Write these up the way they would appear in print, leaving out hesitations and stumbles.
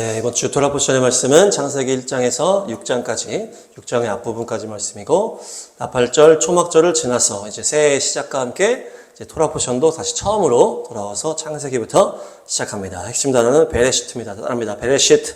네, 이번 주 토라 포션의 말씀은 창세기 1장에서 6장까지, 6장의 앞부분까지 말씀이고, 나팔절, 초막절을 지나서 이제 새해 시작과 함께 이제 토라 포션도 다시 처음으로 돌아와서 창세기부터 시작합니다. 핵심 단어는 베레시트입니다. 따라합니다. 베레시트.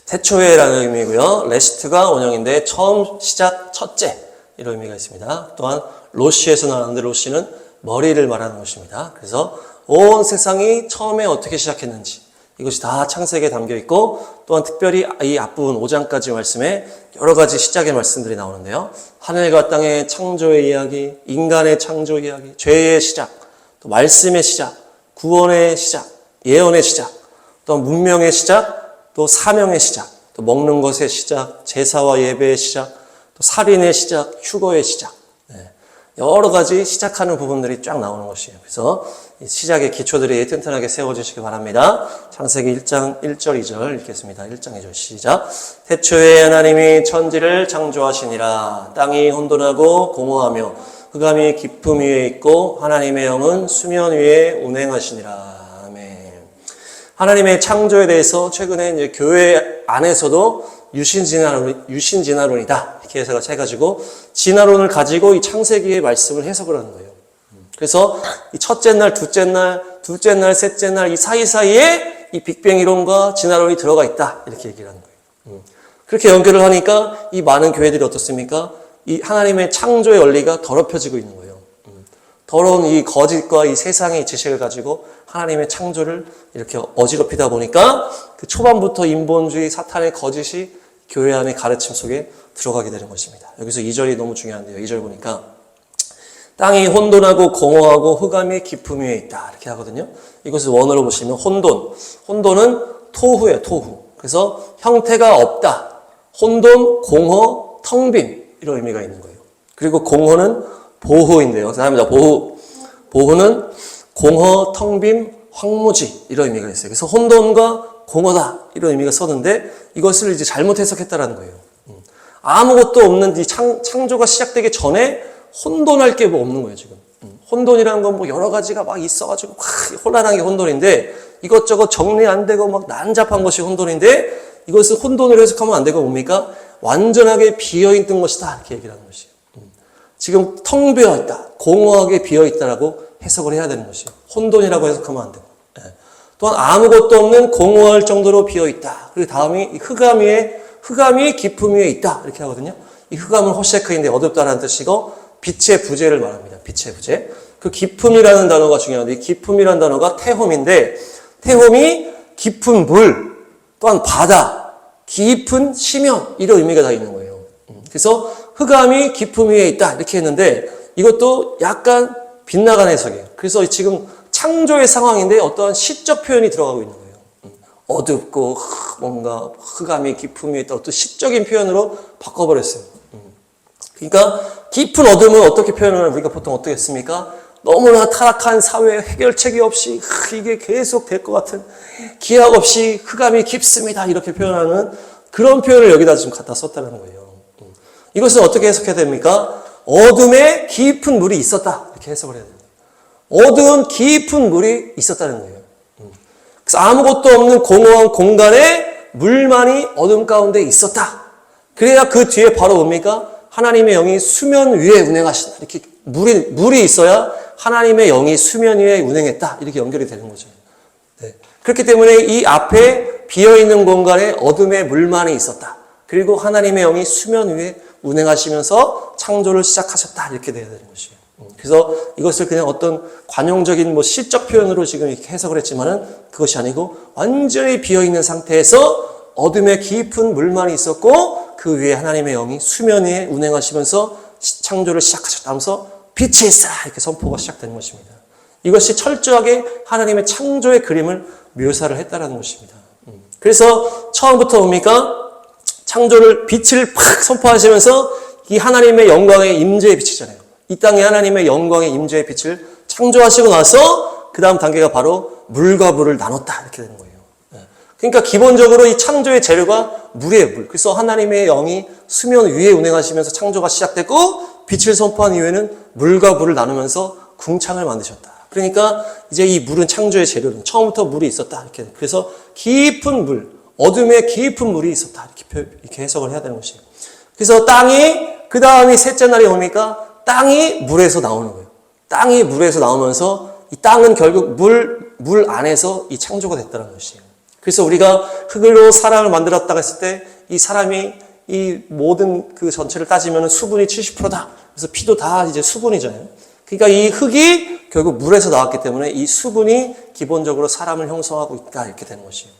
태초에라는 의미고요. 레시트가 원형인데 처음, 시작, 첫째 이런 의미가 있습니다. 또한 로시에서 나왔는데 로시는 머리를 말하는 것입니다. 그래서 온 세상이 처음에 어떻게 시작했는지 이것이 다 창세기에 담겨 있고, 또한 특별히 이 앞부분 5장까지 말씀에 여러 가지 시작의 말씀들이 나오는데요. 하늘과 땅의 창조의 이야기, 인간의 창조 이야기, 죄의 시작, 또 말씀의 시작, 구원의 시작, 예언의 시작, 또 문명의 시작, 또 사명의 시작, 또 먹는 것의 시작, 제사와 예배의 시작, 또 살인의 시작, 휴거의 시작. 여러 가지 시작하는 부분들이 쫙 나오는 것이에요. 그래서 이 시작의 기초들이 튼튼하게 세워지시기 바랍니다. 창세기 1장 1절 2절 읽겠습니다. 1장 2절 시작. 태초에 하나님이 천지를 창조하시니라. 땅이 혼돈하고 공허하며 흑암이 깊음 위에 있고 하나님의 영은 수면 위에 운행하시니라. 아멘. 하나님의 창조에 대해서 최근에 이제 교회 안에서도 유신진화론이다 이렇게 해석을 해가지고 진화론을 가지고 이 창세기의 말씀을 해석을 하는 거예요. 그래서 이 첫째 날, 둘째 날, 셋째 날 이 사이사이에 이 빅뱅 이론과 진화론이 들어가 있다 이렇게 얘기를 하는 거예요. 그렇게 연결을 하니까 이 많은 교회들이 어떻습니까? 이 하나님의 창조의 원리가 더럽혀지고 있는 거예요. 더러운 이 거짓과 이 세상의 지식을 가지고 하나님의 창조를 이렇게 어지럽히다 보니까 그 초반부터 인본주의 사탄의 거짓이 교회 안의 가르침 속에 들어가게 되는 것입니다. 여기서 2절이 너무 중요한데요. 2절 보니까 땅이 혼돈하고 공허하고 흑암의 깊음 위에 있다 이렇게 하거든요. 이것을 원어로 보시면 혼돈은 토후예요. 토후. 그래서 형태가 없다. 혼돈, 공허, 텅빈 이런 의미가 있는 거예요. 그리고 공허는 보후인데요. 사람입니다. 보후는 공허, 텅빔, 황무지 이런 의미가 있어요. 그래서 혼돈과 공허다 이런 의미가 썼는데 이것을 이제 잘못 해석했다라는 거예요. 아무것도 없는 이 창조가 시작되기 전에 혼돈할 게 뭐 없는 거예요, 지금. 혼돈이라는 건 뭐 여러 가지가 막 있어가지고 막 혼란한 게 혼돈인데 이것저것 정리 안 되고 막 난잡한 것이 혼돈인데 이것을 혼돈으로 해석하면 안 되고 뭡니까? 완전하게 비어있는 것이다 이렇게 얘기를 하는 것이에요. 지금 텅 비어있다, 공허하게 비어있다라고 해석을 해야 되는 것이에요. 혼돈이라고 해석하면 안 되고. 또한 아무것도 없는 공허할 정도로 비어있다. 그리고 다음이 흑암이 깊음 위에 있다 이렇게 하거든요. 이 흑암은 호셰크인데 어둡다라는 뜻이고 빛의 부재를 말합니다. 빛의 부재. 그 깊음이라는 단어가 중요한데 이 깊음이라는 단어가 태홈인데 태홈이 깊은 물, 또한 바다, 깊은 심연 이런 의미가 다 있는 거예요. 그래서 흑암이 깊음 위에 있다 이렇게 했는데 이것도 약간 빗나간 해석이에요. 그래서 지금 창조의 상황인데 어떠한 시적 표현이 들어가고 있는 거예요. 어둡고 뭔가 흑암이 깊음 위에 있다 어떤 시적인 표현으로 바꿔버렸어요. 그러니까 깊은 어둠은 어떻게 표현하면 우리가 보통 어떻게 했습니까? 너무나 타락한 사회에 해결책이 없이 이게 계속 될 것 같은 기약 없이 흑암이 깊습니다 이렇게 표현하는 그런 표현을 여기다 지금 갖다 썼다는 거예요. 이것은 어떻게 해석해야 됩니까? 어둠에 깊은 물이 있었다 이렇게 해석을 해야 됩니다. 어두운 깊은 물이 있었다는 거예요. 그래서 아무것도 없는 공허한 공간에 물만이 어둠 가운데 있었다. 그래야 그 뒤에 바로 뭡니까? 하나님의 영이 수면 위에 운행하신다. 이렇게 물이 있어야 하나님의 영이 수면 위에 운행했다. 이렇게 연결이 되는 거죠. 네. 그렇기 때문에 이 앞에 비어있는 공간에 어둠에 물만이 있었다. 그리고 하나님의 영이 수면 위에 운행하시면서 창조를 시작하셨다. 이렇게 돼야 되는 것이에요. 그래서 이것을 그냥 어떤 관용적인 뭐 시적 표현으로 지금 이렇게 해석을 했지만은 그것이 아니고 완전히 비어있는 상태에서 어둠에 깊은 물만이 있었고 그 위에 하나님의 영이 수면 위에 운행하시면서 창조를 시작하셨다 하면서 빛이 있어라 이렇게 선포가 시작되는 것입니다. 이것이 철저하게 하나님의 창조의 그림을 묘사를 했다라는 것입니다. 그래서 처음부터 뭡니까? 창조를 빛을 팍 선포하시면서 이 하나님의 영광의 임재의 빛이잖아요. 이 땅에 하나님의 영광의 임재의 빛을 창조하시고 나서 그 다음 단계가 바로 물과 물을 나눴다 이렇게 되는 거예요. 그러니까 기본적으로 이 창조의 재료가 물이에요. 물. 그래서 하나님의 영이 수면 위에 운행하시면서 창조가 시작됐고 빛을 선포한 이후에는 물과 물을 나누면서 궁창을 만드셨다. 그러니까 이제 이 물은 창조의 재료는 처음부터 물이 있었다. 이렇게. 그래서 깊은 물, 어둠에 깊은 물이 있었다. 이렇게 해석을 해야 되는 것이에요. 그래서 땅이, 그 다음이 셋째 날이 뭡니까? 땅이 물에서 나오는 거예요. 땅이 물에서 나오면서 이 땅은 결국 물 안에서 이 창조가 됐다는 것이에요. 그래서 우리가 흙으로 사람을 만들었다고 했을 때 이 사람이 이 모든 그 전체를 따지면 수분이 70%다. 그래서 피도 다 이제 수분이잖아요. 그러니까 이 흙이 결국 물에서 나왔기 때문에 이 수분이 기본적으로 사람을 형성하고 있다. 이렇게 되는 것이에요.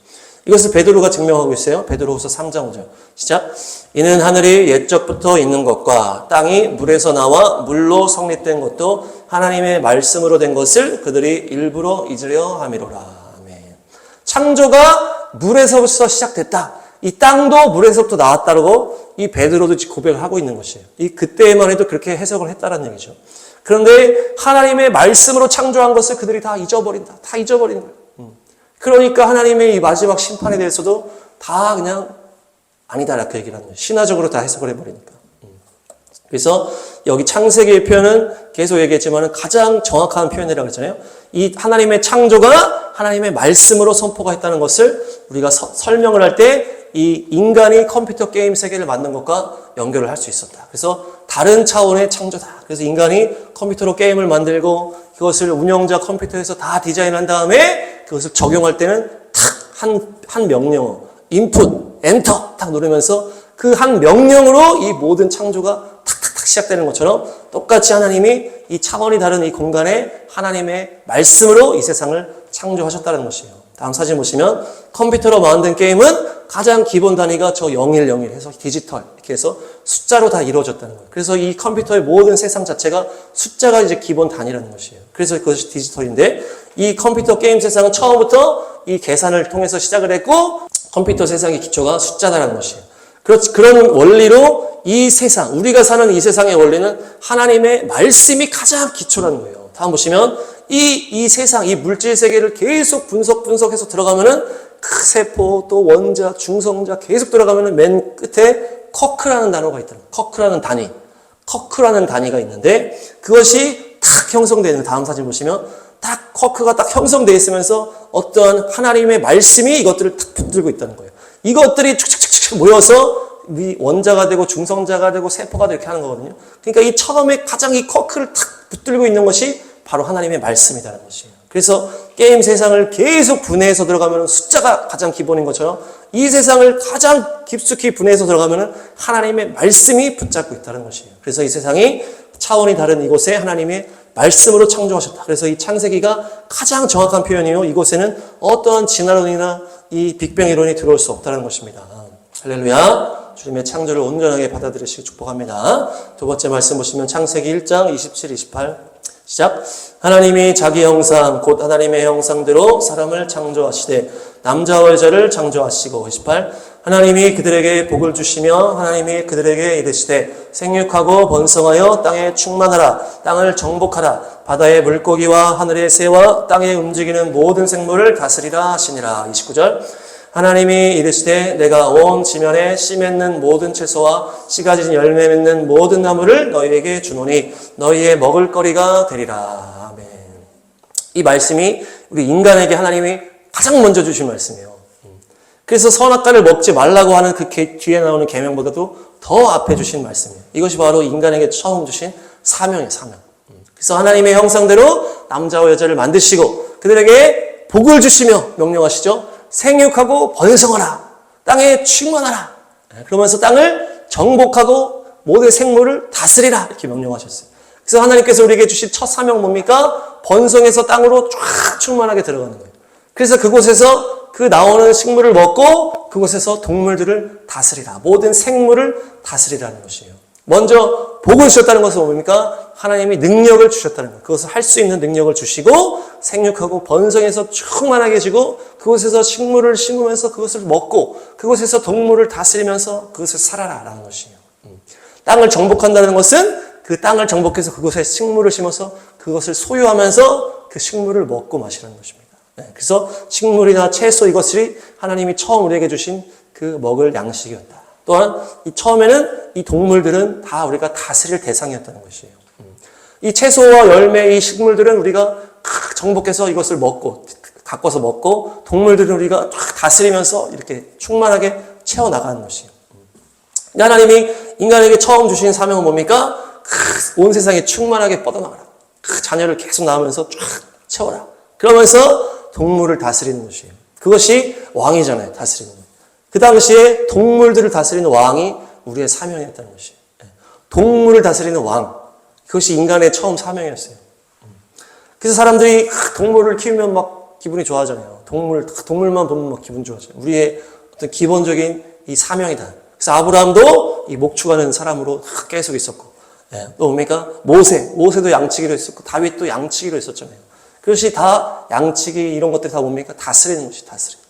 이것을 베드로가 증명하고 있어요. 베드로후서 3장 5절. 시작. 이는 하늘이 옛적부터 있는 것과 땅이 물에서 나와 물로 성립된 것도 하나님의 말씀으로 된 것을 그들이 일부러 잊으려 함이로라. 아멘. 창조가 물에서부터 시작됐다. 이 땅도 물에서부터 나왔다고 이 베드로도 고백을 하고 있는 것이에요. 이 그때만 해도 그렇게 해석을 했다는 얘기죠. 그런데 하나님의 말씀으로 창조한 것을 그들이 다 잊어버린다. 다 잊어버린 거예요. 그러니까 하나님의 이 마지막 심판에 대해서도 다 그냥 아니다 이렇게 얘기를 하는 거예요. 신화적으로 다 해석을 해버리니까. 그래서 여기 창세기의 표현은 계속 얘기했지만 가장 정확한 표현이라고 했잖아요. 이 하나님의 창조가 하나님의 말씀으로 선포가 했다는 것을 우리가 설명을 할 때 이 인간이 컴퓨터 게임 세계를 만든 것과 연결을 할 수 있었다. 그래서 다른 차원의 창조다. 그래서 인간이 컴퓨터로 게임을 만들고 그것을 운영자 컴퓨터에서 다 디자인한 다음에 그것을 적용할 때는 한 명령어, 인풋, 엔터 딱 누르면서 그 한 명령으로 이 모든 창조가 탁탁탁 시작되는 것처럼 똑같이 하나님이 이 차원이 다른 이 공간에 하나님의 말씀으로 이 세상을 창조하셨다는 것이에요. 다음 사진 보시면 컴퓨터로 만든 게임은 가장 기본 단위가 저 0101 해서 디지털 이렇게 해서 숫자로 다 이루어졌다는 거예요. 그래서 이 컴퓨터의 모든 세상 자체가 숫자가 이제 기본 단위라는 것이에요. 그래서 그것이 디지털인데 이 컴퓨터 게임 세상은 처음부터 이 계산을 통해서 시작을 했고 컴퓨터 세상의 기초가 숫자다라는 것이에요. 그런 원리로 이 세상, 우리가 사는 이 세상의 원리는 하나님의 말씀이 가장 기초라는 거예요. 다음 보시면 이 세상, 이 물질 세계를 계속 분석해서 들어가면은 그 세포, 또 원자, 중성자 계속 들어가면은 맨 끝에 커크라는 단어가 있더라고요. 커크라는 단위가 있는데 그것이 딱 형성되는 다음 사진 보시면 딱 커크가 딱 형성되어 있으면서 어떠한 하나님의 말씀이 이것들을 딱 붙들고 있다는 거예요. 이것들이 축축축축 모여서 원자가 되고 중성자가 되고 세포가 되고 이렇게 하는 거거든요. 그러니까 이 처음에 가장 이 커크를 탁 붙들고 있는 것이 바로 하나님의 말씀이라는 것이에요. 그래서 게임 세상을 계속 분해해서 들어가면 숫자가 가장 기본인 것처럼 이 세상을 가장 깊숙이 분해해서 들어가면 하나님의 말씀이 붙잡고 있다는 것이에요. 그래서 이 세상이 차원이 다른 이곳에 하나님의 말씀으로 창조하셨다. 그래서 이 창세기가 가장 정확한 표현이요. 이곳에는 어떠한 진화론이나 이 빅뱅 이론이 들어올 수 없다는 것입니다. 할렐루야. 주님의 창조를 온전하게 받아들이시기 축복합니다. 두 번째 말씀 보시면 창세기 1장 27, 28 시작. 하나님이 자기 형상 곧 하나님의 형상대로 사람을 창조하시되 남자와 여자를 창조하시고 28 하나님이 그들에게 복을 주시며 하나님이 그들에게 이르시되 생육하고 번성하여 땅에 충만하라 땅을 정복하라 바다의 물고기와 하늘의 새와 땅에 움직이는 모든 생물을 다스리라 하시니라. 29절 하나님이 이르시되 내가 온 지면에 씨 맺는 모든 채소와 씨가 지는 열매 맺는 모든 나무를 너희에게 주노니 너희의 먹을거리가 되리라. 아멘. 이 말씀이 우리 인간에게 하나님이 가장 먼저 주신 말씀이에요. 그래서 선악과를 먹지 말라고 하는 그 뒤에 나오는 계명보다도 더 앞에 주신 말씀이에요. 이것이 바로 인간에게 처음 주신 사명이에요. 사명. 그래서 하나님의 형상대로 남자와 여자를 만드시고 그들에게 복을 주시며 명령하시죠. 생육하고 번성하라. 땅에 충만하라. 그러면서 땅을 정복하고 모든 생물을 다스리라. 이렇게 명령하셨어요. 그래서 하나님께서 우리에게 주신 첫 사명 뭡니까? 번성해서 땅으로 쫙 충만하게 들어가는 거예요. 그래서 그곳에서 그 나오는 식물을 먹고 그곳에서 동물들을 다스리라. 모든 생물을 다스리라는 것이에요. 먼저 복을 주셨다는 것은 뭡니까? 하나님이 능력을 주셨다는 거예요. 그것을 할 수 있는 능력을 주시고 생육하고 번성해서 충만하게 지고 그곳에서 식물을 심으면서 그것을 먹고 그곳에서 동물을 다스리면서 그것을 살아라라는 것이에요. 땅을 정복한다는 것은 그 땅을 정복해서 그곳에 식물을 심어서 그것을 소유하면서 그 식물을 먹고 마시라는 것입니다. 그래서 식물이나 채소 이것이 하나님이 처음 우리에게 주신 그 먹을 양식이었다. 또한 이 처음에는 이 동물들은 다 우리가 다스릴 대상이었다는 것이에요. 이 채소와 열매, 이 식물들은 우리가 정복해서 이것을 먹고, 가꿔서 먹고, 동물들을 우리가 쫙 다스리면서 이렇게 충만하게 채워나가는 것이에요. 하나님이 인간에게 처음 주신 사명은 뭡니까? 온 세상에 충만하게 뻗어나가라. 자녀를 계속 낳으면서 쫙 채워라. 그러면서 동물을 다스리는 것이에요. 그것이 왕이잖아요. 다스리는 것. 그 당시에 동물들을 다스리는 왕이 우리의 사명이었다는 것이에요. 동물을 다스리는 왕. 그것이 인간의 처음 사명이었어요. 그래서 사람들이 동물을 키우면 막 기분이 좋아하잖아요. 동물만 보면 막 기분 좋아하잖아요. 우리의 어떤 기본적인 이 사명이다. 그래서 아브라함도 이 목축하는 사람으로 계속 있었고, 또 뭡니까? 모세도 양치기로 했었고, 다윗도 양치기로 했었잖아요. 그것이 다 양치기 이런 것들이 다 뭡니까? 다스리는 것이 다스리는.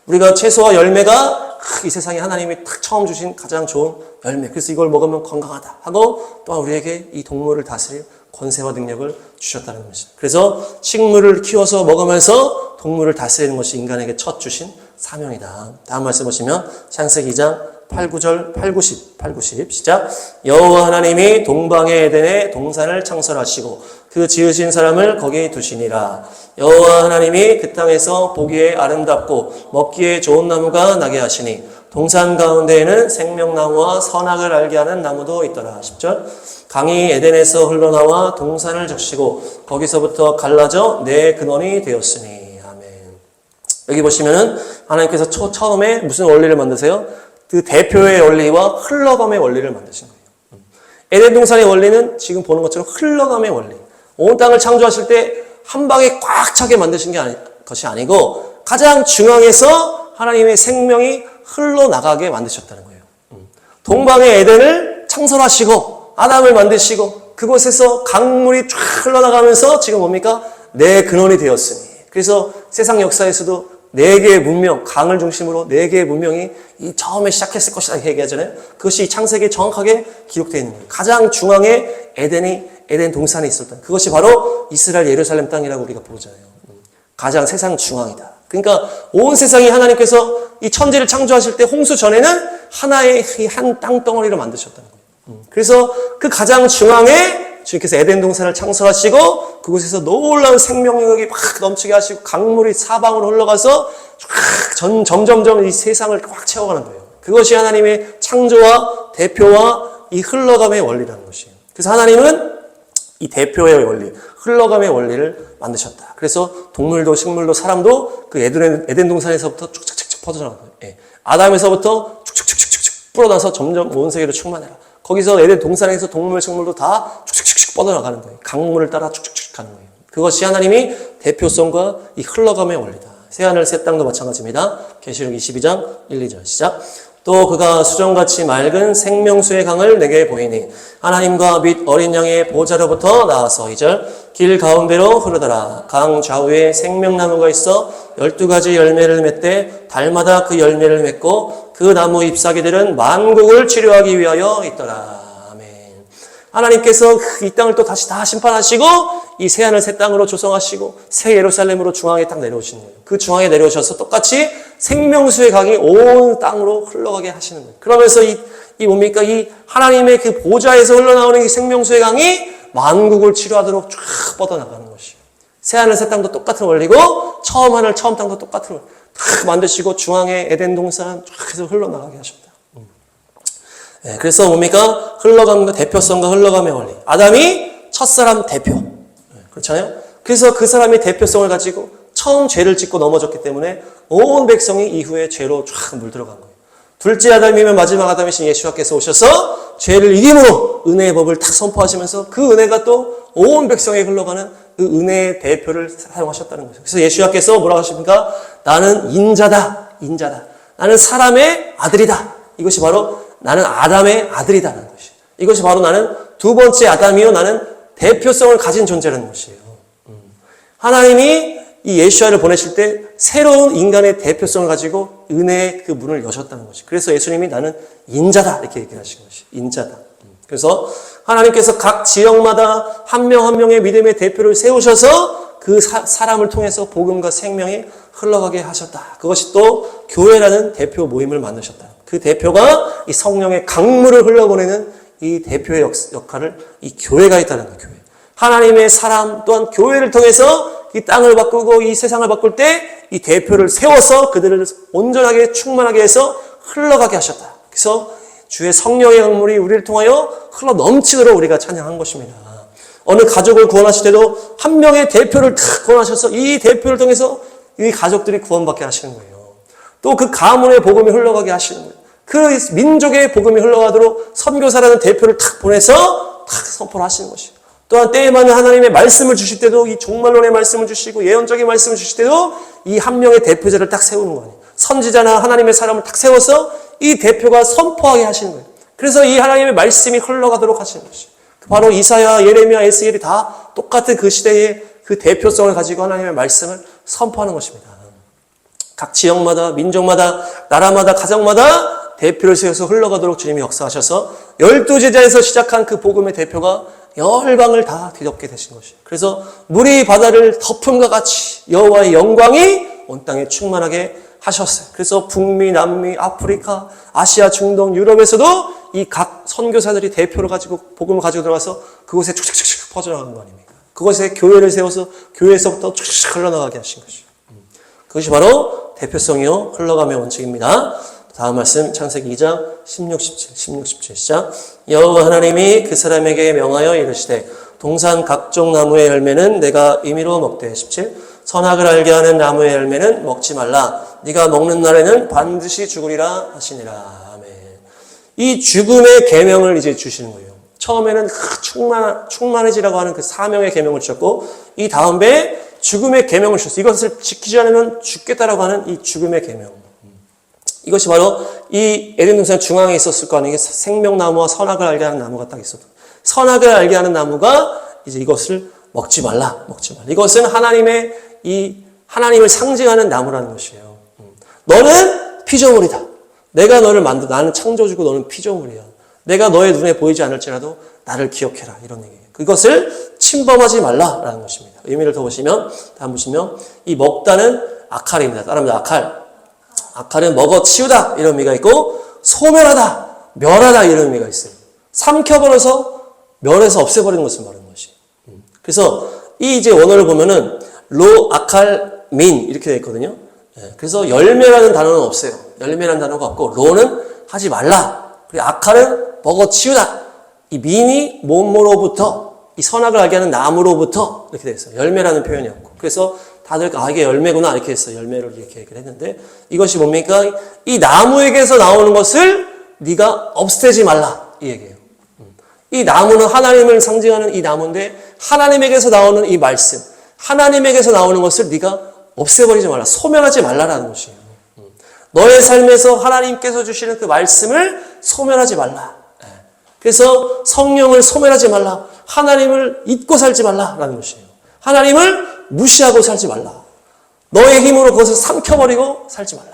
우리가 채소와 열매가 이 세상에 하나님이 딱 처음 주신 가장 좋은 열매. 그래서 이걸 먹으면 건강하다 하고 또한 우리에게 이 동물을 다스릴 권세와 능력을 주셨다는 것이죠. 그래서 식물을 키워서 먹으면서 동물을 다스리는 것이 인간에게 첫 주신 사명이다. 다음 말씀 보시면 창세기 2장 8, 9절, 8, 90 시작. 여호와 하나님이 동방의 에덴에 동산을 창설하시고 그 지으신 사람을 거기에 두시니라. 여호와 하나님이 그 땅에서 보기에 아름답고 먹기에 좋은 나무가 나게 하시니 동산 가운데에는 생명나무와 선악을 알게 하는 나무도 있더라. 10절. 강이 에덴에서 흘러나와 동산을 적시고 거기서부터 갈라져 내 근원이 되었으니. 아멘. 여기 보시면은 하나님께서 처음에 무슨 원리를 만드세요? 그 대표의 원리와 흘러감의 원리를 만드신 거예요. 에덴 동산의 원리는 지금 보는 것처럼 흘러감의 원리. 온 땅을 창조하실 때 한 방에 꽉 차게 만드신 것이 아니고 가장 중앙에서 하나님의 생명이 흘러나가게 만드셨다는 거예요. 동방의 에덴을 창설하시고 아담을 만드시고 그곳에서 강물이 쫙 흘러나가면서 지금 뭡니까? 내 근원이 되었으니. 그래서 세상 역사에서도 4개의 문명, 강을 중심으로 4개의 문명이 이 처음에 시작했을 것이다 얘기하잖아요. 그것이 창세기에 정확하게 기록되어 있는 거예요. 가장 중앙에 에덴 동산에 있었던 그것이 바로 이스라엘 예루살렘 땅이라고 우리가 보잖아요. 가장 세상 중앙이다. 그러니까 온 세상이 하나님께서 이 천지를 창조하실 때 홍수 전에는 하나의 한 땅덩어리로 만드셨다는 거예요. 그래서 그 가장 중앙에 주님께서 에덴 동산을 창설하시고 그곳에서 놀라운 생명력이 막 넘치게 하시고 강물이 사방으로 흘러가서 점점점 이 세상을 꽉 채워가는 거예요. 그것이 하나님의 창조와 대표와 이 흘러감의 원리라는 것이에요. 그래서 하나님은 이 대표의 원리, 흘러감의 원리를 만드셨다. 그래서 동물도 식물도 사람도 그 에덴 동산에서부터 쭉쭉쭉 퍼져나가는 거예요. 아담에서부터 쭉쭉쭉쭉 뿌러나서 점점 온 세계로 충만해라. 거기서 에덴 동산에서 동물, 식물도 다 쭉쭉쭉 뻗어나가는 거예요. 강물을 따라 쭉쭉쭉 가는 거예요. 그것이 하나님이 대표성과 이 흘러감의 원리다. 새하늘 새 땅도 마찬가지입니다. 계시록 22장 1, 2절 시작. 또 그가 수정같이 맑은 생명수의 강을 내게 보이니 하나님과 및 어린 양의 보좌로부터 나와서 2절 길 가운데로 흐르더라. 강 좌우에 생명나무가 있어 12가지 열매를 맺되 달마다 그 열매를 맺고 그 나무 잎사귀들은 만국을 치료하기 위하여 있더라. 아멘. 하나님께서 이 땅을 또 다시 다 심판하시고 이 새하늘 새 땅으로 조성하시고 새 예루살렘으로 중앙에 딱 내려오시는 거예요. 그 중앙에 내려오셔서 똑같이 생명수의 강이 온 땅으로 흘러가게 하시는 거예요. 그러면서 이 뭡니까? 이 하나님의 그 보좌에서 흘러나오는 이 생명수의 강이 만국을 치료하도록 쫙 뻗어나가는 것이에요. 새하늘 새 땅도 똑같은 원리고 처음 하늘 처음 땅도 똑같은 원리. 다 만드시고 중앙에 에덴 동산 쫙 해서 흘러나가게 하셨다. 그래서 뭡니까? 흘러감과 대표성과 흘러감의 원리. 아담이 첫사람 대표. 그렇잖아요? 그래서 그 사람이 대표성을 가지고 처음 죄를 짓고 넘어졌기 때문에 온 백성이 이후에 죄로 쫙 물들어간 거예요. 둘째 아담이면 마지막 아담이신 예수와께서 오셔서 죄를 이김으로 은혜의 법을 탁 선포하시면서 그 은혜가 또 온 백성에 흘러가는 그 은혜의 대표를 사용하셨다는 거죠. 그래서 예수와께서 뭐라고 하십니까? 나는 인자다. 나는 사람의 아들이다. 이것이 바로 나는 아담의 아들이다라는 것이에요. 이것이 바로 나는 두 번째 아담이요. 나는 대표성을 가진 존재라는 것이에요. 하나님이 이 예수와를 보내실 때 새로운 인간의 대표성을 가지고 은혜의 그 문을 여셨다는 것이에요. 그래서 예수님이 나는 인자다 이렇게 얘기하신 것이에요. 인자다. 그래서 하나님께서 각 지역마다 한 명 한 명의 믿음의 대표를 세우셔서 그 사람을 통해서 복음과 생명이 흘러가게 하셨다. 그것이 또 교회라는 대표 모임을 만드셨다. 그 대표가 이 성령의 강물을 흘러보내는 이 대표의 역할을 이 교회가 있다는 거예요. 교회. 하나님의 사람 또한 교회를 통해서 이 땅을 바꾸고 이 세상을 바꿀 때 이 대표를 세워서 그들을 온전하게 충만하게 해서 흘러가게 하셨다. 그래서 주의 성령의 강물이 우리를 통하여 흘러 넘치도록 우리가 찬양한 것입니다. 어느 가족을 구원하실 때도 한 명의 대표를 탁 구원하셔서 이 대표를 통해서 이 가족들이 구원받게 하시는 거예요. 또 그 가문의 복음이 흘러가게 하시는 거예요. 그 민족의 복음이 흘러가도록 선교사라는 대표를 탁 보내서 탁 선포를 하시는 것이에요. 또한 때에 맞는 하나님의 말씀을 주실 때도 이 종말론의 말씀을 주시고 예언적인 말씀을 주실 때도 이 한 명의 대표자를 딱 세우는 거예요. 선지자나 하나님의 사람을 딱 세워서 이 대표가 선포하게 하시는 거예요. 그래서 이 하나님의 말씀이 흘러가도록 하시는 것이에요. 바로 이사야, 예레미야, 에스겔이 다 똑같은 그 시대의 그 대표성을 가지고 하나님의 말씀을 선포하는 것입니다. 각 지역마다, 민족마다, 나라마다, 가정마다 대표를 세워서 흘러가도록 주님이 역사하셔서 12제자에서 시작한 그 복음의 대표가 열방을 다 뒤덮게 되신 것이에요. 그래서 물이 바다를 덮음과 같이 여호와의 영광이 온 땅에 충만하게 하셨어요. 그래서 북미, 남미, 아프리카, 아시아, 중동, 유럽에서도 이 각 선교사들이 대표를 가지고 복음을 가지고 들어가서 그곳에 축축축축 퍼져나가는 거 아닙니까? 그곳에 교회를 세워서 교회에서부터 축축 흘러나가게 하신 것이죠. 그것이 바로 대표성이요 흘러감의 원칙입니다. 다음 말씀 창세기 2장 16, 17 시작. 여호와 하나님이 그 사람에게 명하여 이르시되 동산 각종 나무의 열매는 내가 임의로 먹되 17 선악을 알게 하는 나무의 열매는 먹지 말라. 네가 먹는 날에는 반드시 죽으리라 하시니라. 아멘. 이 죽음의 계명을 이제 주시는 거예요. 처음에는 충만해지라고 하는 그 사명의 계명을 주셨고 이 다음에 죽음의 계명을 주셨어요. 이것을 지키지 않으면 죽겠다라고 하는 이 죽음의 계명. 이것이 바로 이 에덴 동산 중앙에 있었을 거 아니에요. 생명나무와 선악을 알게 하는 나무가 딱 있었던. 선악을 알게 하는 나무가 이제 이것을 먹지 말라. 이것은 하나님을 상징하는 나무라는 것이에요. 너는 피조물이다. 내가 너를 나는 창조주고 너는 피조물이야. 내가 너의 눈에 보이지 않을지라도 나를 기억해라. 이런 얘기예요. 그것을 침범하지 말라라는 것입니다. 의미를 더 보시면, 다음 보시면, 이 먹다는 아칼입니다. 따라합니다. 아칼. 아칼은 먹어 치우다 이런 의미가 있고 소멸하다, 멸하다 이런 의미가 있어요. 삼켜버려서 멸해서 없애버리는 것을 말하는 것이. 그래서 이 이제 원어를 보면은 로 아칼 민 이렇게 되어 있거든요. 그래서 열매라는 단어는 없어요. 열매라는 단어가 없고 로는 하지 말라. 그리고 아칼은 먹어 치우다. 이 민이 뭐뭐로부터 이 선악을 알게 하는 나무로부터 이렇게 되어 있어요. 열매라는 표현이 없고. 그래서 다들 이게 열매구나 이렇게 했어요. 열매를 이렇게 얘기를 했는데 이것이 뭡니까? 이 나무에게서 나오는 것을 네가 없애지 말라 이 얘기예요. 이 나무는 하나님을 상징하는 이 나무인데 하나님에게서 나오는 이 말씀, 하나님에게서 나오는 것을 네가 없애버리지 말라, 소멸하지 말라라는 것이에요. 너의 삶에서 하나님께서 주시는 그 말씀을 소멸하지 말라. 그래서 성령을 소멸하지 말라, 하나님을 잊고 살지 말라라는 것이에요. 하나님을 무시하고 살지 말라. 너의 힘으로 그것을 삼켜버리고 살지 말라.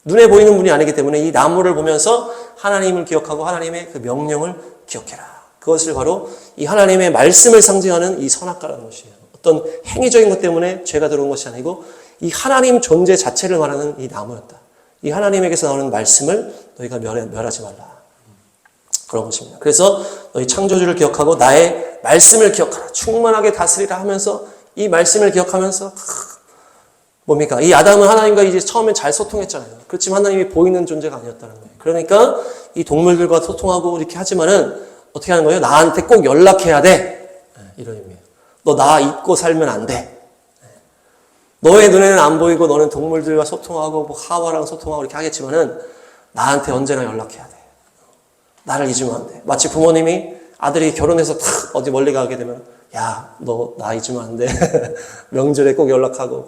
눈에 보이는 분이 아니기 때문에 이 나무를 보면서 하나님을 기억하고 하나님의 그 명령을 기억해라. 그것을 바로 이 하나님의 말씀을 상징하는 이 선악과라는 것이에요. 어떤 행위적인 것 때문에 죄가 들어온 것이 아니고 이 하나님 존재 자체를 말하는 이 나무였다. 이 하나님에게서 나오는 말씀을 너희가 멸하지 말라. 그런 것입니다. 그래서 너희 창조주를 기억하고 나의 말씀을 기억하라. 충만하게 다스리라 하면서 이 말씀을 기억하면서 뭡니까? 이 아담은 하나님과 이제 처음엔 잘 소통했잖아요. 그렇지만 하나님이 보이는 존재가 아니었다는 거예요. 그러니까 이 동물들과 소통하고 이렇게 하지만은 어떻게 하는 거예요? 나한테 꼭 연락해야 돼. 이런 의미예요. 너 나 잊고 살면 안 돼. 너의 눈에는 안 보이고 너는 동물들과 소통하고 뭐 하와랑 소통하고 이렇게 하겠지만은 나한테 언제나 연락해야 돼. 나를 잊으면 안 돼. 마치 부모님이 아들이 결혼해서 탁 어디 멀리 가게 되면 야, 너 나 잊으면 안 돼. 명절에 꼭 연락하고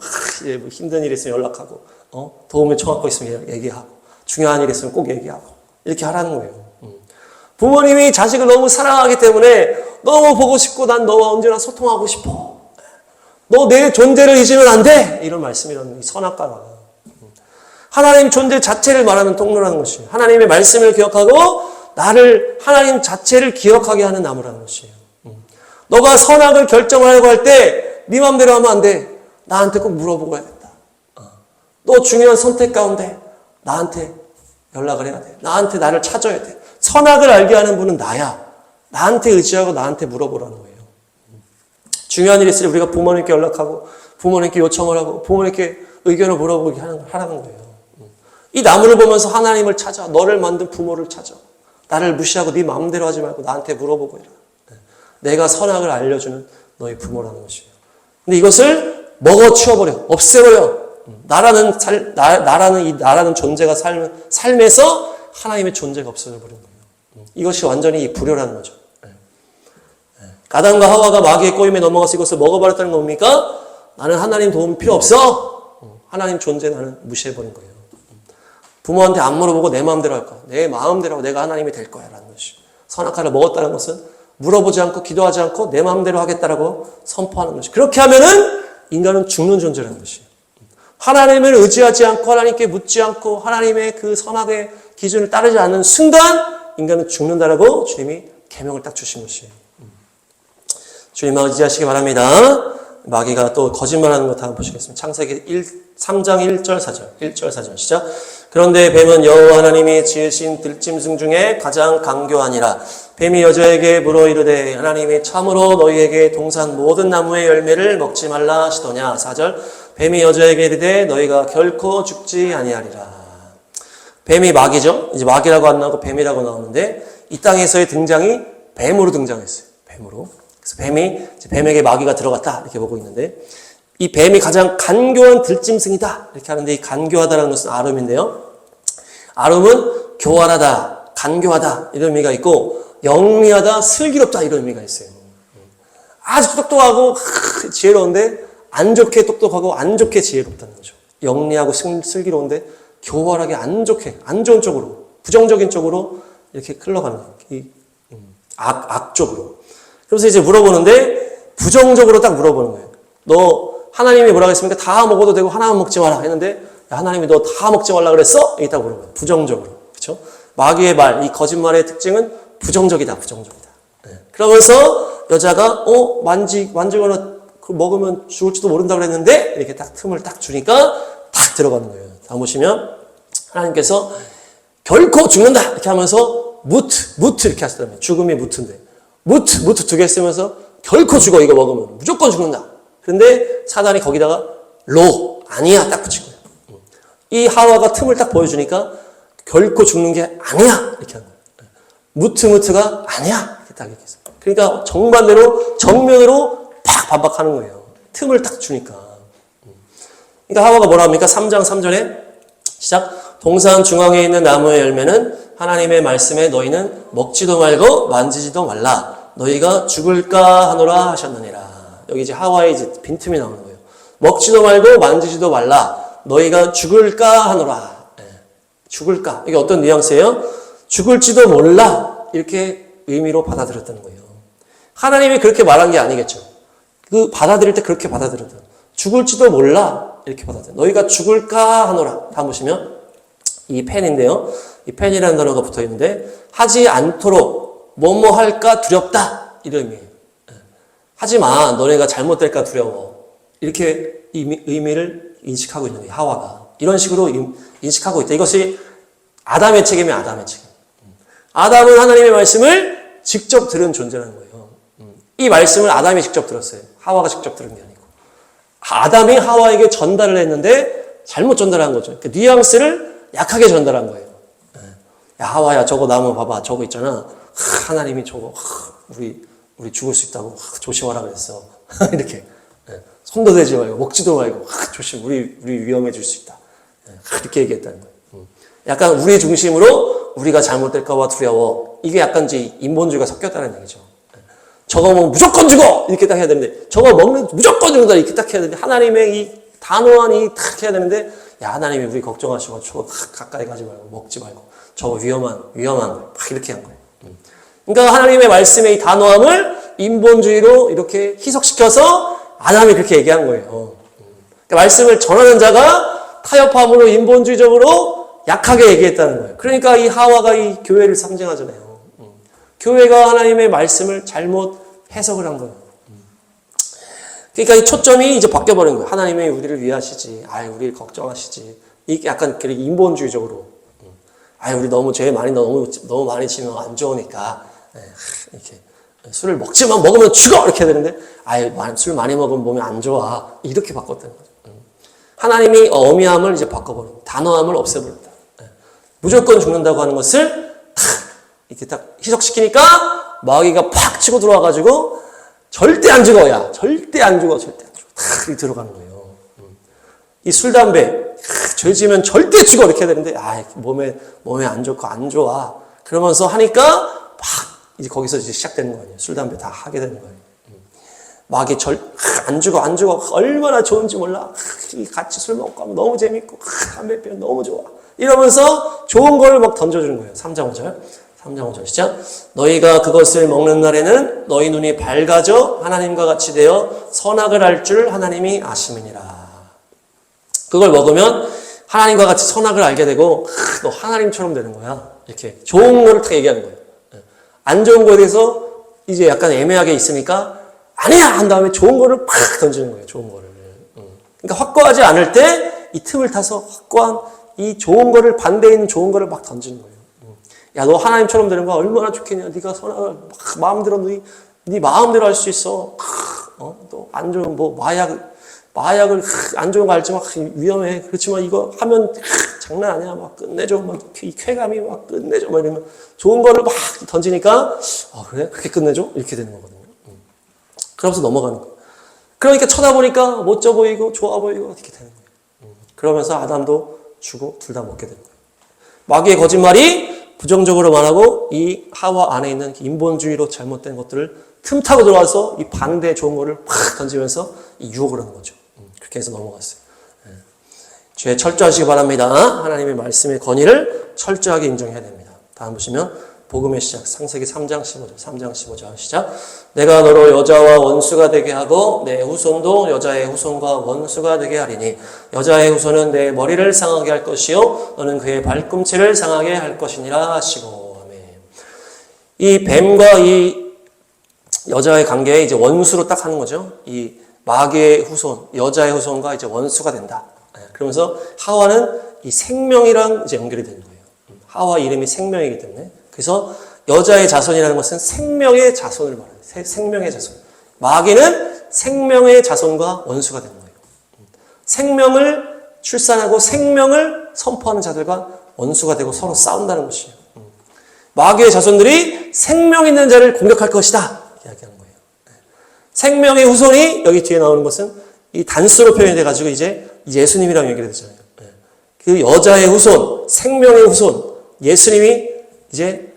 뭐 힘든 일 있으면 연락하고 도움을 청하고 있으면 얘기하고 중요한 일 있으면 꼭 얘기하고 이렇게 하라는 거예요. 부모님이 자식을 너무 사랑하기 때문에 너무 보고 싶고 난 너와 언제나 소통하고 싶어. 너 내 존재를 잊으면 안 돼. 이런 말씀이라는 이 선악과가 하나님 존재 자체를 말하는 통로라는 것이에요. 하나님의 말씀을 기억하고 나를 하나님 자체를 기억하게 하는 나무라는 것이에요. 너가 선악을 결정하려고 할 때 네 맘대로 하면 안 돼. 나한테 꼭 물어보고 해야 된다. 너 중요한 선택 가운데 나한테 연락을 해야 돼. 나한테 나를 찾아야 돼. 선악을 알게 하는 분은 나야. 나한테 의지하고 나한테 물어보라는 거예요. 중요한 일이 있으니 우리가 부모님께 연락하고 부모님께 요청을 하고 부모님께 의견을 물어보게 하라는 거예요. 이 나무를 보면서 하나님을 찾아. 너를 만든 부모를 찾아. 나를 무시하고 네 마음대로 하지 말고 나한테 물어보고 이래. 내가 선악을 알려주는 너희 부모라는 것이에요. 근데 이것을 먹어치워버려. 없애버려. 나라는 존재가 삶에서 하나님의 존재가 없어져 버린 거예요. 이것이 완전히 불효라는 거죠. 아담과 하와가 마귀의 꼬임에 넘어가서 이것을 먹어버렸다는 건 뭡니까? 나는 하나님 도움 필요 없어. 하나님 존재 나는 무시해버린 거예요. 부모한테 안 물어보고 내 마음대로 할 거야. 내 마음대로 하고 내가 하나님이 될 거야 라는 것이. 선악과를 먹었다는 것은 물어보지 않고 기도하지 않고 내 마음대로 하겠다라고 선포하는 것이. 그렇게 하면은 인간은 죽는 존재라는 것이에요. 하나님을 의지하지 않고 하나님께 묻지 않고 하나님의 그 선악의 기준을 따르지 않는 순간 인간은 죽는다라고 주님이 계명을 딱 주신 것이에요. 주님 의지하시기 바랍니다. 마귀가 또 거짓말하는 것 한번 보시겠습니다. 창세기 3장 1절 4절. 1절 4절 시작. 그런데 뱀은 여호와 하나님이 지으신 들짐승 중에 가장 강교하니라. 뱀이 여자에게 물어 이르되 하나님이 참으로 너희에게 동산 모든 나무의 열매를 먹지 말라 하시더냐. 4절. 뱀이 여자에게 이르되 너희가 결코 죽지 아니하리라. 뱀이 마귀죠. 이제 마귀라고 안 나오고 뱀이라고 나오는데 이 땅에서의 등장이 뱀으로 등장했어요. 뱀으로. 그래서 뱀에게 마귀가 들어갔다 이렇게 보고 있는데 이 뱀이 가장 간교한 들짐승이다 이렇게 하는데 이 간교하다라는 것은 아름인데요. 아름은 교활하다, 간교하다 이런 의미가 있고 영리하다, 슬기롭다 이런 의미가 있어요. 아주 똑똑하고 지혜로운데 안 좋게 똑똑하고 안 좋게 지혜롭다는 거죠. 영리하고 슬기로운데 교활하게 안 좋게, 안 좋은 쪽으로, 부정적인 쪽으로 이렇게 흘러가는 거예요. 악쪽으로. 그래서 이제 물어보는데 부정적으로 딱 물어보는 거예요. 너 하나님이 뭐라고 했습니까? 다 먹어도 되고 하나만 먹지 마라 했는데 야, 하나님이 너 다 먹지 말라 그랬어? 이렇게 딱 물어봐요. 부정적으로. 그렇죠? 마귀의 말, 이 거짓말의 특징은 부정적이다. 부정적이다. 네. 그러면서 여자가 만지거나 먹으면 죽을지도 모른다 그랬는데 이렇게 딱 틈을 딱 주니까 딱 들어가는 거예요. 다음 보시면 하나님께서 결코 죽는다 이렇게 하면서 무트 이렇게 하시더라고요. 죽음이 무트인데 무트 두 개 쓰면서 결코 죽어 이거 먹으면 무조건 죽는다. 그런데 사단이 거기다가 아니야 딱 붙인 거예요. 이 하와가 틈을 딱 보여주니까 결코 죽는 게 아니야 이렇게 하는 거예요. 무트가 아니야 이렇게 딱 이렇게 했어요. 그러니까 정반대로 정면으로 팍 반박하는 거예요. 틈을 딱 주니까. 그러니까 하와가 뭐라 합니까? 3장 3절에 시작. 동산 중앙에 있는 나무의 열매는 하나님의 말씀에 너희는 먹지도 말고 만지지도 말라. 너희가 죽을까 하노라 하셨느니라. 여기 이제 하와의 이제 빈틈이 나오는 거예요. 먹지도 말고 만지지도 말라. 너희가 죽을까 하노라. 네. 죽을까. 이게 어떤 뉘앙스예요? 죽을지도 몰라. 이렇게 의미로 받아들였다는 거예요. 하나님이 그렇게 말한 게 아니겠죠. 그 받아들일 때 그렇게 받아들였다. 죽을지도 몰라. 이렇게 받아들여. 너희가 죽을까 하노라. 다음 보시면 이 펜인데요. 이 펜이라는 단어가 붙어 있는데 하지 않도록 뭐뭐 할까 두렵다. 이런 의미예요. 하지만 너네가 잘못될까 두려워. 이렇게 의미를 인식하고 있는 거예요. 하와가. 이런 식으로 인식하고 있다. 이것이 아담의 책임이에요. 아담의 책임. 아담은 하나님의 말씀을 직접 들은 존재라는 거예요. 이 말씀을 아담이 직접 들었어요. 하와가 직접 들은 게 아니고. 아담이 하와에게 전달을 했는데 잘못 전달한 거죠. 그 뉘앙스를 약하게 전달한 거예요. 야 하와야 저거 나무 봐봐. 저거 있잖아. 하나님이 저거 우리 죽을 수 있다고 조심하라 그랬어. 이렇게 손도 대지 말고 먹지도 말고 조심 우리 위험해질 수 있다. 이렇게 얘기했다는 거예요. 약간 우리 중심으로 우리가 잘못될까 봐 두려워. 이게 약간 이제 인본주의가 섞였다는 얘기죠. 저거 먹으면 무조건 죽어! 이렇게 딱 해야 되는데 저거 먹는 무조건 죽는다 이렇게 딱 해야 되는데 하나님의 이 단호한 딱 해야 되는데 야 하나님이 우리 걱정하시고 저거 가까이 가지 말고 먹지 말고 저거 위험한 막 이렇게 한 거예요. 그러니까 하나님의 말씀의 이 단호함을 인본주의로 이렇게 희석시켜서 아담이 그렇게 얘기한 거예요. 그러니까 말씀을 전하는 자가 타협함으로 인본주의적으로 약하게 얘기했다는 거예요. 그러니까 이 하와가 이 교회를 상징하잖아요. 교회가 하나님의 말씀을 잘못 해석을 한 거예요. 그러니까 이 초점이 이제 바뀌어버린 거예요. 하나님이 우리를 위하시지. 우리를 걱정하시지. 이게 약간 인본주의적으로. 우리 너무 죄 너무 많이 지면 안 좋으니까. 이렇게. 술을 먹지만 먹으면 죽어! 이렇게 해야 되는데, 아예 술 많이 먹으면 몸에 안 좋아. 이렇게 바꿨다는 거죠. 하나님이 어미함을 이제 바꿔버립니다. 단호함을 없애버린다. 무조건 죽는다고 하는 것을 탁 이렇게 딱 희석시키니까 마귀가 팍 치고 들어와가지고 절대 안 죽어, 야. 절대 안 죽어, 절대 안 죽어. 탁 이렇게 들어가는 거예요. 이 술, 담배, 죄 지으면 절대 죽어. 이렇게 해야 되는데, 몸에 안 좋고 안 좋아. 그러면서 하니까 팍 이제 거기서 이제 시작되는 거 아니에요. 술, 담배 다 하게 되는 거예요. 마귀 안 죽어. 얼마나 좋은지 몰라. 같이 술 먹고 하면 너무 재밌고, 담배 피우면 너무 좋아. 이러면서 좋은 걸 막 던져주는 거예요. 3장 5절. 3장 5절 시작. 너희가 그것을 먹는 날에는 너희 눈이 밝아져 하나님과 같이 되어 선악을 알 줄 하나님이 아심이니라. 그걸 먹으면 하나님과 같이 선악을 알게 되고, 너 하나님처럼 되는 거야. 이렇게 좋은 거를 딱 얘기하는 거예요. 안 좋은 거에 대해서 이제 약간 애매하게 있으니까 아니야! 한 다음에 좋은 거를 팍 던지는 거예요. 좋은 거를. 그러니까 확고하지 않을 때 이 틈을 타서 확고한 이 좋은 거를, 반대에 있는 좋은 거를 막 던지는 거예요. 야, 너 하나님처럼 되는 거야. 얼마나 좋겠냐. 네가 선악을 막 마음대로 네 마음대로 할 수 있어. 또 안 좋은 마약을 안 좋은 거 알지만 위험해. 그렇지만 이거 하면 장난 아니야. 막 끝내줘. 막 이 쾌감이 막 끝내줘. 막 이러면 좋은 거를 막 던지니까 그래? 그렇게 끝내줘? 이렇게 되는 거거든요. 그러면서 넘어가는 거예요. 그러니까 쳐다보니까 멋져 보이고 좋아 보이고 이렇게 되는 거예요. 그러면서 아담도 주고 둘 다 먹게 되는 거예요. 마귀의 거짓말이 부정적으로 말하고 이 하와 안에 있는 인본주의로 잘못된 것들을 틈타고 들어와서 이 반대의 좋은 거를 팍 던지면서 이 유혹을 하는 거죠. 그렇게 해서 넘어갔어요. 죄에 철저하시기 바랍니다. 하나님의 말씀의 권위를 철저하게 인정해야 됩니다. 다음 보시면 복음의 시작, 창세기 3장 15절 시작. 내가 너로 여자와 원수가 되게 하고 내 후손도 여자의 후손과 원수가 되게 하리니 여자의 후손은 내 머리를 상하게 할 것이요 너는 그의 발꿈치를 상하게 할 것이니라 하시고. 아멘. 이 뱀과 이 여자의 관계에 이제 원수로 딱 하는 거죠. 이 마귀의 후손, 여자의 후손과 이제 원수가 된다. 그러면서 하와는 이 생명이랑 이제 연결이 되는 거예요. 하와 이름이 생명이기 때문에. 그래서 여자의 자손이라는 것은 생명의 자손을 말해요. 생명의 자손. 마귀는 생명의 자손과 원수가 되는 거예요. 생명을 출산하고 생명을 선포하는 자들과 원수가 되고 서로 싸운다는 것이에요. 마귀의 자손들이 생명 있는 자를 공격할 것이다. 이야기하는 거예요. 생명의 후손이 여기 뒤에 나오는 것은 이 단수로 표현이 돼가지고 이제 예수님이라고 얘기를 되잖아요. 그 여자의 후손, 생명의 후손, 예수님이 이제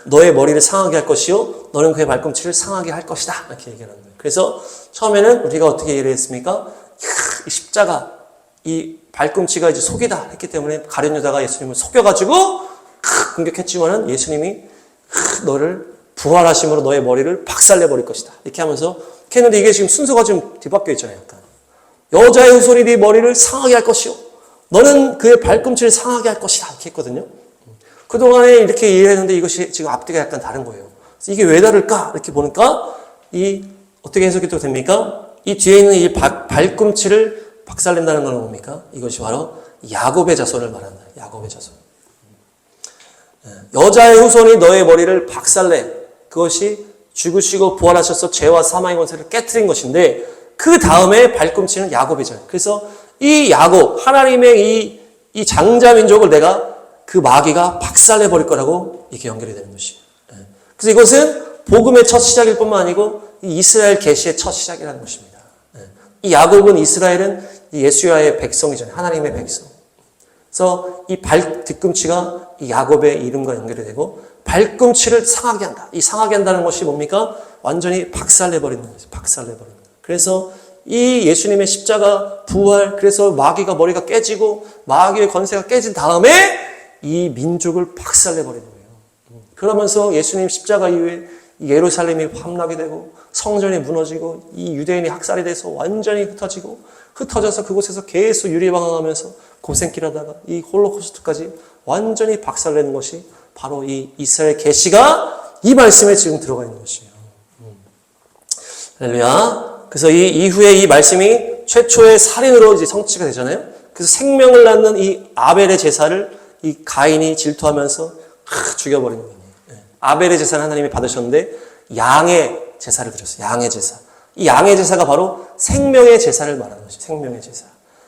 너의 머리를 상하게 할 것이요 너는 그의 발꿈치를 상하게 할 것이다. 이렇게 얘기하는 거예요. 그래서 처음에는 우리가 어떻게 이해를 했습니까? 이 십자가, 이 발꿈치가 이제 속이다 했기 때문에 가룟 유다가 예수님을 속여가지고 공격했지만은 예수님이 너를 부활하심으로 너의 머리를 박살내버릴 것이다. 이렇게 하면서 이렇게 했는데 이게 지금 순서가 좀 뒤바뀌어 있잖아요. 약간. 여자의 후손이 네 머리를 상하게 할 것이요 너는 그의 발꿈치를 상하게 할 것이다. 이렇게 했거든요. 그동안에 이렇게 이해했는데 이것이 지금 앞뒤가 약간 다른 거예요. 이게 왜 다를까? 이렇게 보니까 어떻게 해석이 또 됩니까? 이 뒤에 있는 이 발꿈치를 박살낸다는 건 뭡니까? 이것이 바로 야곱의 자손을 말한다. 야곱의 자손. 여자의 후손이 너의 머리를 박살내. 그것이 죽으시고 부활하셔서 죄와 사망의 권세를 깨트린 것인데 그 다음에 발꿈치는 야곱이잖아요. 그래서 이 야곱, 하나님의 이 장자 민족을 내가 그 마귀가 박살내버릴 거라고 이렇게 연결이 되는 것이에요. 그래서 이것은 복음의 첫 시작일 뿐만 아니고 이 이스라엘 계시의 첫 시작이라는 것입니다. 이 야곱은 이스라엘은 이 예수야의 백성이잖아요. 하나님의 백성. 그래서 이 뒤꿈치가 이 야곱의 이름과 연결이 되고 발꿈치를 상하게 한다. 이 상하게 한다는 것이 뭡니까? 완전히 박살내버리는 거죠. 박살내버리는 거예요. 그래서 이 예수님의 십자가 부활, 그래서 마귀가 머리가 깨지고 마귀의 권세가 깨진 다음에 이 민족을 박살내버리는 거예요. 그러면서 예수님 십자가 이후에 예루살렘이 함락이 되고 성전이 무너지고 이 유대인이 학살이 돼서 완전히 흩어져서 그곳에서 계속 유리방황하면서 고생길 하다가 이 홀로코스트까지 완전히 박살내는 것이 바로 이 이스라엘 계시가 이 말씀에 지금 들어가 있는 것이에요. 할렐루야. 그래서 이 이후에 이 말씀이 최초의 살인으로 이제 성취가 되잖아요. 그래서 생명을 낳는 이 아벨의 제사를 이 가인이 질투하면서 죽여버리는 거예요. 아벨의 제사는 하나님이 받으셨는데 양의 제사를 드렸어요. 양의 제사. 이 양의 제사가 바로 생명의 제사를 말하는 것이죠. 생명의 제사.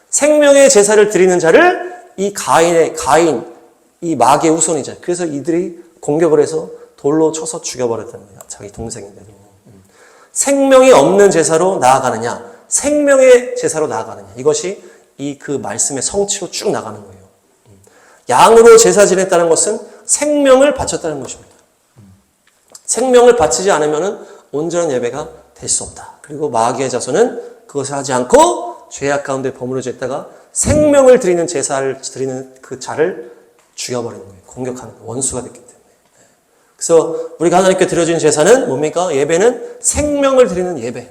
생명의 제사를 드리는 자를 이 가인, 이 마귀의 후손이죠. 그래서 이들이 공격을 해서 돌로 쳐서 죽여버렸다는 거예요. 자기 동생인데도. 생명이 없는 제사로 나아가느냐, 생명의 제사로 나아가느냐. 이것이 그 말씀의 성취로 쭉 나가는 거예요. 양으로 제사 지냈다는 것은 생명을 바쳤다는 것입니다. 생명을 바치지 않으면 온전한 예배가 될 수 없다. 그리고 마귀의 자손은 그것을 하지 않고 죄악 가운데 버무려져 있다가 생명을 드리는 제사를 드리는 그 자를 죽여버리는 거예요. 공격하는 거예요. 원수가 됐기 때문에. 그래서 우리가 하나님께 드려지는 제사는 뭡니까? 예배는 생명을 드리는 예배.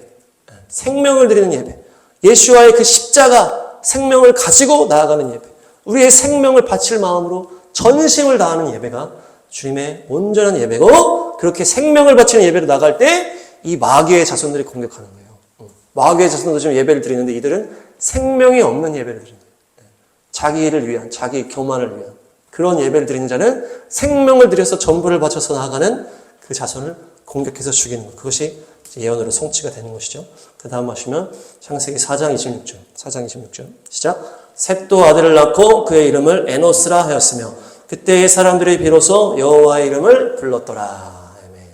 생명을 드리는 예배. 예수와의 그 십자가 생명을 가지고 나아가는 예배. 우리의 생명을 바칠 마음으로 전심을 다하는 예배가 주님의 온전한 예배고, 그렇게 생명을 바치는 예배로 나갈 때 이 마귀의 자손들이 공격하는 거예요. 마귀의 자손도 지금 예배를 드리는데 이들은 생명이 없는 예배를 드리는 거예요. 자기를 위한, 자기 교만을 위한 그런 예배를 드리는 자는 생명을 들여서 전부를 바쳐서 나아가는 그 자손을 공격해서 죽이는 것. 그것이 예언으로 성취가 되는 것이죠. 그 다음 하시면 창세기 4장 26절. 4장 26절. 시작. 셋도 아들을 낳고 그의 이름을 에노스라 하였으며 그때의 사람들이 비로소 여호와의 이름을 불렀더라. 아멘.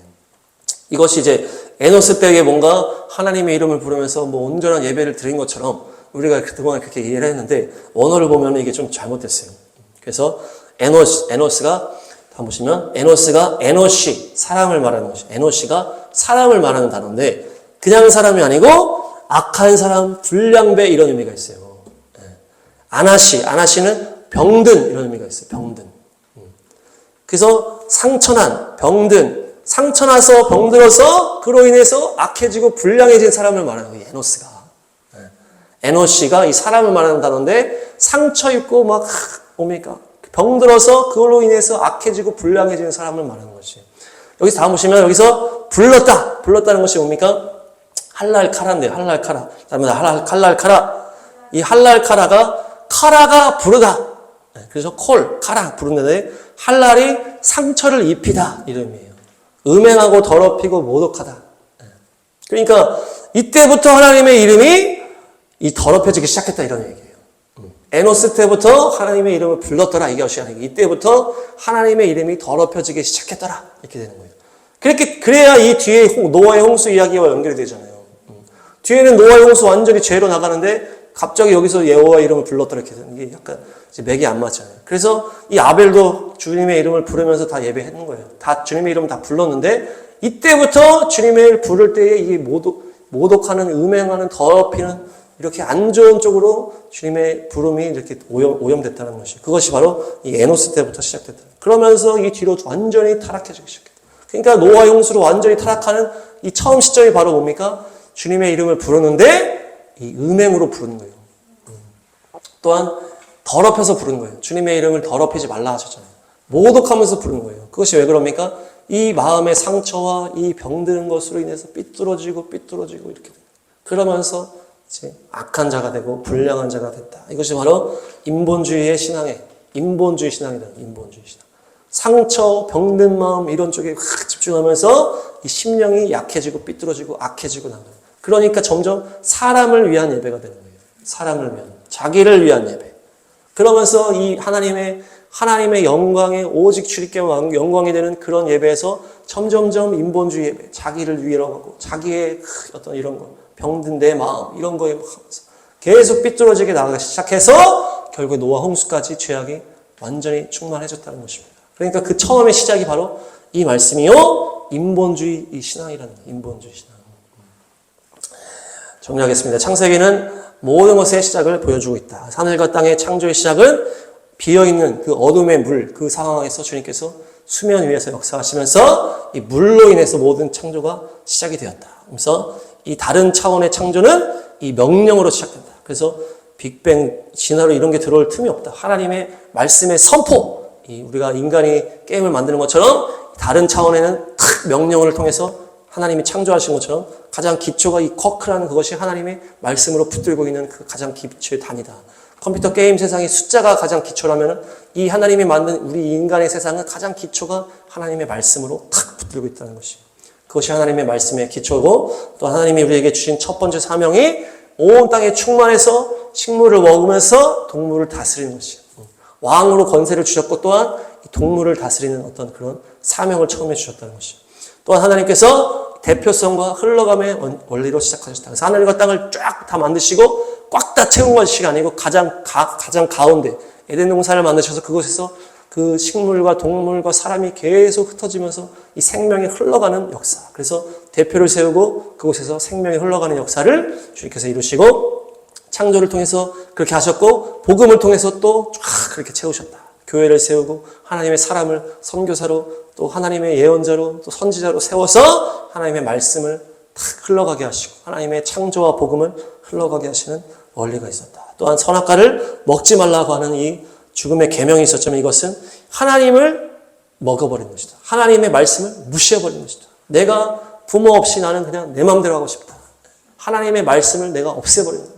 이것이 이제 에노스 때에 뭔가 하나님의 이름을 부르면서 온전한 예배를 드린 것처럼 우리가 그동안 그렇게 이해를 했는데 원어를 보면 이게 좀 잘못됐어요. 그래서 에노스가 다 보시면 에노스가 에노시, 사람을 말하는 것이, 에노시가 사람을 말하는 단어인데 그냥 사람이 아니고 악한 사람, 불량배 이런 의미가 있어요. 아나시는 병든 이런 의미가 있어요. 병든. 그래서 상처난, 병든, 상처나서 병들어서 그로 인해서 악해지고 불량해진 사람을 말하는 거예요. 에노스가. 에노시가 이 사람을 말하는 단어인데 상처 입고 막 뭡니까? 병들어서 그걸로 인해서 악해지고 불량해지는 사람을 말하는 것이. 여기서 다음 보시면 여기서 불렀다는 것이 뭡니까? 할랄카라인데요. 할랄카라. 다음에 할랄카라. 이 할랄카라가 카라가 부르다. 그래서 카라 부르는데 할랄이 상처를 입히다 이런 의미예요. 음행하고 더럽히고 모독하다. 그러니까 이때부터 하나님의 이름이 이 더럽혀지기 시작했다 이런 얘기예요. 에노스 때부터 하나님의 이름을 불렀더라 이것이 아니고 이때부터 하나님의 이름이 더럽혀지기 시작했더라 이렇게 되는 거예요. 그래야 이 뒤에 노아의 홍수 이야기와 연결이 되잖아요. 뒤에는 노아의 홍수 완전히 죄로 나가는데 갑자기 여기서 여호와의 이름을 불렀더라 이렇게 되는 게 약간 이제 맥이 안 맞잖아요. 그래서 이 아벨도 주님의 이름을 부르면서 다 예배했는 거예요. 다 주님의 이름을 다 불렀는데 이때부터 주님의 이름을 부를 때에 이게 모독하는, 음행하는, 더럽히는 이렇게 안 좋은 쪽으로 주님의 부름이 이렇게 오염됐다는 것이, 그것이 바로 이 에노스 때부터 시작됐다. 그러면서 이 뒤로 완전히 타락해지기 시작했다. 그러니까 노아의 홍수로 완전히 타락하는 이 처음 시점이 바로 뭡니까? 주님의 이름을 부르는데 이 음행으로 부르는 거예요. 또한 더럽혀서 부르는 거예요. 주님의 이름을 더럽히지 말라 하셨잖아요. 모독하면서 부르는 거예요. 그것이 왜 그럽니까? 이 마음의 상처와 이 병드는 것으로 인해서 삐뚤어지고 이렇게 돼요. 그러면서 이제 악한 자가 되고 불량한 자가 됐다. 이것이 바로 인본주의의 인본주의 신앙이다. 인본주의 신앙. 상처, 병든 마음 이런 쪽에 확 집중하면서 이 심령이 약해지고 삐뚤어지고 악해지고 나가요. 그러니까 점점 사람을 위한 예배가 되는 거예요. 사람을 위한, 자기를 위한 예배. 그러면서 이 하나님의 영광에 오직 주님께 영광이 되는 그런 예배에서 점점점 인본주의 예배, 자기를 위하러 하고 자기의 어떤 이런 거, 병든 내 마음 이런 거에 하면서 계속 삐뚤어지게 나가기 시작해서 결국 노아 홍수까지 죄악이 완전히 충만해졌다는 것입니다. 그러니까 그 처음의 시작이 바로 이 말씀이요, 인본주의 이 신앙이라는 거예요. 인본주의 신앙. 정리하겠습니다. 창세기는 모든 것의 시작을 보여주고 있다. 하늘과 땅의 창조의 시작은 비어있는 그 어둠의 물, 그 상황에서 주님께서 수면 위에서 역사하시면서 이 물로 인해서 모든 창조가 시작이 되었다. 그래서 이 다른 차원의 창조는 이 명령으로 시작된다. 그래서 빅뱅, 진화로 이런 게 들어올 틈이 없다. 하나님의 말씀의 선포, 우리가 인간이 게임을 만드는 것처럼 다른 차원에는 탁 명령을 통해서 하나님이 창조하신 것처럼 가장 기초가 이 쿼크라는 그것이 하나님의 말씀으로 붙들고 있는 그 가장 기초의 단위다. 컴퓨터 게임 세상의 숫자가 가장 기초라면 이 하나님이 만든 우리 인간의 세상은 가장 기초가 하나님의 말씀으로 탁 붙들고 있다는 것이. 그것이 하나님의 말씀의 기초고 또 하나님이 우리에게 주신 첫 번째 사명이 온 땅에 충만해서 식물을 먹으면서 동물을 다스리는 것이에요. 왕으로 권세를 주셨고 또한 동물을 다스리는 어떤 그런 사명을 처음에 주셨다는 것이에요. 또한 하나님께서 대표성과 흘러감의 원리로 시작하셨다. 그래서 하늘과 땅을 쫙 다 만드시고 꽉 다 채운 것이 아니고 가장 가운데 에덴 동산을 만드셔서 그곳에서 그 식물과 동물과 사람이 계속 흩어지면서 이 생명이 흘러가는 역사. 그래서 대표를 세우고 그곳에서 생명이 흘러가는 역사를 주님께서 이루시고 창조를 통해서 그렇게 하셨고 복음을 통해서 또 쫙 그렇게 채우셨다. 교회를 세우고 하나님의 사람을 선교사로 또 하나님의 예언자로 또 선지자로 세워서 하나님의 말씀을 탁 흘러가게 하시고 하나님의 창조와 복음을 흘러가게 하시는 원리가 있었다. 또한 선악과를 먹지 말라고 하는 이 죽음의 계명이 있었지만 이것은 하나님을 먹어버린 것이다. 하나님의 말씀을 무시해버린 것이다. 내가 부모 없이 나는 그냥 내 마음대로 하고 싶다. 하나님의 말씀을 내가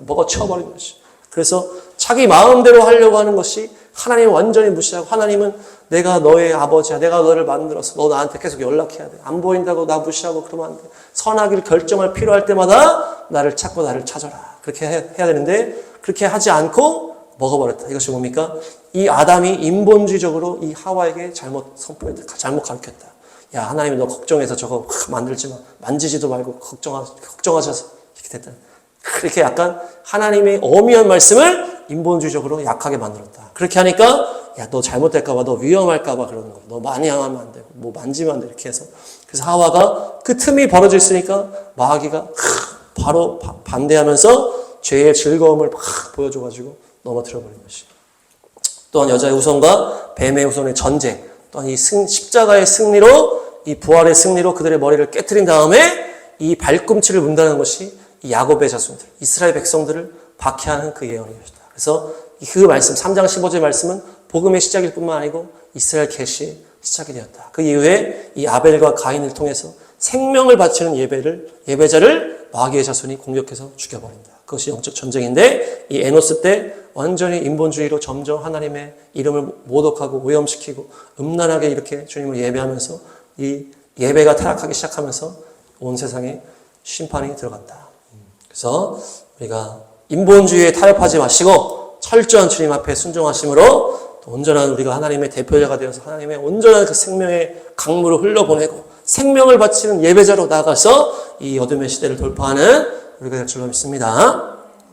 먹어치워버린 것이다. 그래서 자기 마음대로 하려고 하는 것이 하나님을 완전히 무시하고 하나님은 내가 너의 아버지야. 내가 너를 만들어서 너 나한테 계속 연락해야 돼. 안 보인다고 나 무시하고 그러면 안 돼. 선악을 결정할 필요할 때마다 나를 찾고 나를 찾아라. 그렇게 해야 되는데 그렇게 하지 않고 먹어버렸다. 이것이 뭡니까? 이 아담이 인본주의적으로 이 하와에게 잘못 선포했다. 잘못 가르쳤다. 야, 하나님이 너 걱정해서 저거 만들지 마. 만지지도 말고 걱정하셔서 이렇게 됐다. 그렇게 약간 하나님의 엄미한 말씀을 인본주의적으로 약하게 만들었다. 그렇게 하니까 야, 너 잘못될까봐, 너 위험할까봐 그러는 거야. 너 많이 하면 안 되고, 뭐 만지면 안 돼. 이렇게 해서. 그래서 하와가 그 틈이 벌어져 있으니까 마귀가 바로 반대하면서 죄의 즐거움을 막 보여줘가지고 넘어뜨려 버린 것이. 또한 여자의 후손과 뱀의 후손의 전쟁, 또한 이 십자가의 승리로, 이 부활의 승리로 그들의 머리를 깨트린 다음에 이 발꿈치를 문다는 것이 이 야곱의 자손들, 이스라엘 백성들을 박해하는 그 예언이 것이다. 그래서 그 말씀, 3장 15절 말씀은 복음의 시작일 뿐만 아니고 이스라엘 계시의 시작이 되었다. 그 이후에 이 아벨과 가인을 통해서 생명을 바치는 예배자를 마귀의 자손이 공격해서 죽여버린다. 그것이 영적 전쟁인데 이 에노스 때 완전히 인본주의로 점점 하나님의 이름을 모독하고 오염시키고 음란하게 이렇게 주님을 예배하면서 이 예배가 타락하기 시작하면서 온 세상에 심판이 들어갔다. 그래서 우리가 인본주의에 타협하지 마시고 철저한 주님 앞에 순종하심으로 또 온전한 우리가 하나님의 대표자가 되어서 하나님의 온전한 그 생명의 강물을 흘려보내고 생명을 바치는 예배자로 나아가서 이 어둠의 시대를 돌파하는 우리가 될 줄로 믿습니다.